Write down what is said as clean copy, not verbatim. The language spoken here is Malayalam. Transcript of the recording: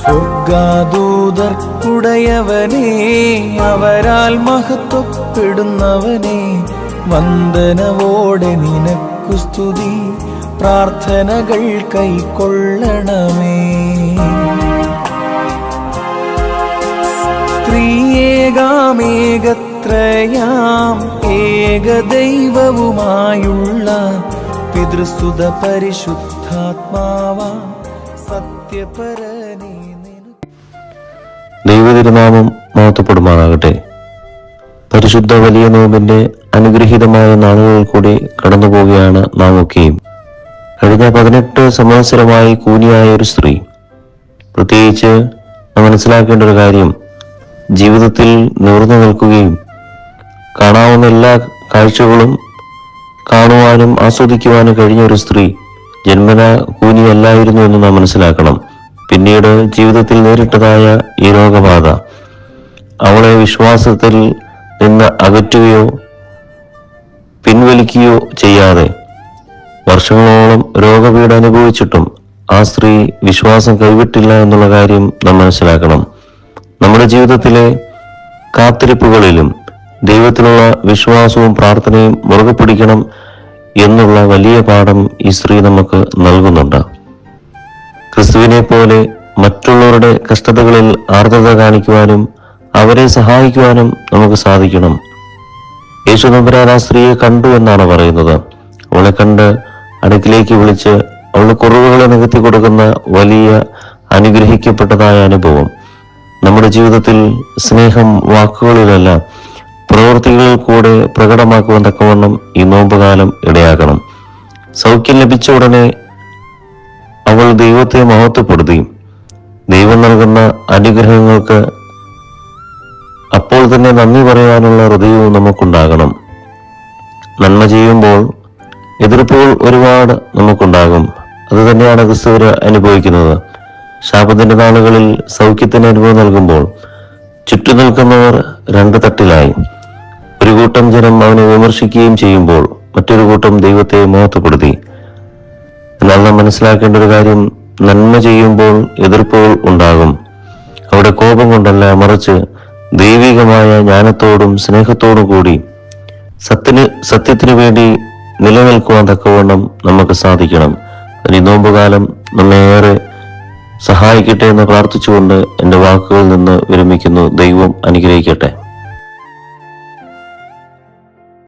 സ്വർഗാദൂതർക്കുടയവനേ, അവരാൽ മഹത്വപ്പെടുന്നവനേ, വന്ദനവോടെ നിനക്കു സ്തുതി, പ്രാർത്ഥനകൾ കൈക്കൊള്ളണമേ. ത്രിയേകാമേകത്രയാം ഏകദൈവവുമായുള്ള പിതൃസുത പരിശുദ്ധാത്മാവാം സത്യപരനേ. ദൈവതിരുനാമം മഹത്വപ്പെടുമാറാകട്ടെ. പരിശുദ്ധ വലിയ നോമ്പിന്റെ അനുഗ്രഹീതമായ നാളുകൾ കൂടി കടന്നു പോവുകയാണ് നാം ഒക്കെയും. കഴിഞ്ഞ 18 സംവത്സരമായി കൂനിയായ ഒരു സ്ത്രീ. പ്രത്യേകിച്ച് നാം മനസ്സിലാക്കേണ്ട ഒരു കാര്യം, ജീവിതത്തിൽ നിവർന്നു നിൽക്കുകയും കാണാവുന്ന എല്ലാ കാഴ്ചകളും കാണുവാനും ആസ്വദിക്കുവാനും കഴിഞ്ഞ ഒരു സ്ത്രീ ജന്മന കൂനിയല്ലായിരുന്നു എന്ന് നാം മനസ്സിലാക്കണം. പിന്നീട് ജീവിതത്തിൽ നേരിട്ടതായ ഈ രോഗബാധ അവളെ വിശ്വാസത്തിൽ നിന്ന് അകറ്റുകയോ പിൻവലിക്കുകയോ ചെയ്യാതെ വർഷങ്ങളോളം രോഗപീഠ അനുഭവിച്ചിട്ടും ആ സ്ത്രീ വിശ്വാസം കൈവിട്ടില്ല എന്നുള്ള കാര്യം നാം മനസ്സിലാക്കണം. നമ്മുടെ ജീവിതത്തിലെ കാത്തിരിപ്പുകളിലും ദൈവത്തിലുള്ള വിശ്വാസവും പ്രാർത്ഥനയും മുറുകെ പിടിക്കണം എന്നുള്ള വലിയ പാഠം ഈ സ്ത്രീ നമുക്ക് നൽകുന്നുണ്ട്. ക്രിസ്തുവിനെ പോലെ മറ്റുള്ളവരുടെ കഷ്ടതകളിൽ ആർദ്രത കാണിക്കുവാനും അവരെ സഹായിക്കുവാനും നമുക്ക് സാധിക്കണം. യേശു തമ്പുരാൻ ആ സ്ത്രീയെ കണ്ടു എന്നാണ് പറയുന്നത്. അവളെ കണ്ട് അടുക്കിലേക്ക് വിളിച്ച് അവളുടെ കുറവുകളെ നികത്തി കൊടുക്കുന്ന വലിയ അനുഗ്രഹിക്കപ്പെട്ടതായ അനുഭവം നമ്മുടെ ജീവിതത്തിൽ സ്നേഹം വാക്കുകളിലല്ല പ്രവൃത്തികളിൽ കൂടെ പ്രകടമാക്കുവാൻ തക്കവണ്ണം ഈ നോമ്പുകാലം ഇടയാക്കണം. സൗഖ്യം ലഭിച്ച ഉടനെ അവൾ ദൈവത്തെ മഹത്വപ്പെടുത്തി. ദൈവം നൽകുന്ന അനുഗ്രഹങ്ങൾക്ക് അപ്പോൾ തന്നെ നന്ദി പറയാനുള്ള ഹൃദയവും നമുക്കുണ്ടാകണം. നന്മ ചെയ്യുമ്പോൾ എതിർപ്പുകൾ ഒരുപാട് നമുക്കുണ്ടാകും. അത് തന്നെയാണ് ക്രിസ്തുവർ അനുഭവിക്കുന്നത്. ശാപത്തിന്റെ നാളുകളിൽ സൗഖ്യത്തിന് അനുഭവം നൽകുമ്പോൾ ചുറ്റും നിൽക്കുന്നവർ 2 തട്ടിലായി. ഒരു കൂട്ടം ജനം അവനെ വിമർശിക്കുകയും ചെയ്യുമ്പോൾ മറ്റൊരു കൂട്ടം ദൈവത്തെ മഹത്വപ്പെടുത്തി. എന്നാൽ നാം മനസ്സിലാക്കേണ്ട ഒരു കാര്യം, നന്മ ചെയ്യുമ്പോൾ എതിർപ്പുകൾ ഉണ്ടാകും. അവിടെ കോപം കൊണ്ടല്ല, മറിച്ച് ദൈവികമായ ജ്ഞാനത്തോടും സ്നേഹത്തോടും കൂടി സത്യത്തിനു വേണ്ടി നിലനിൽക്കുവാൻ തക്കവണ്ണം നമുക്ക് സാധിക്കണം. അതിന് നോമ്പുകാലം നമ്മെ ഏറെ സഹായിക്കട്ടെ എന്ന് പ്രാർത്ഥിച്ചുകൊണ്ട് എൻ്റെ വാക്കുകളിൽ നിന്ന് വിരമിക്കുന്നു. ദൈവം അനുഗ്രഹിക്കട്ടെ.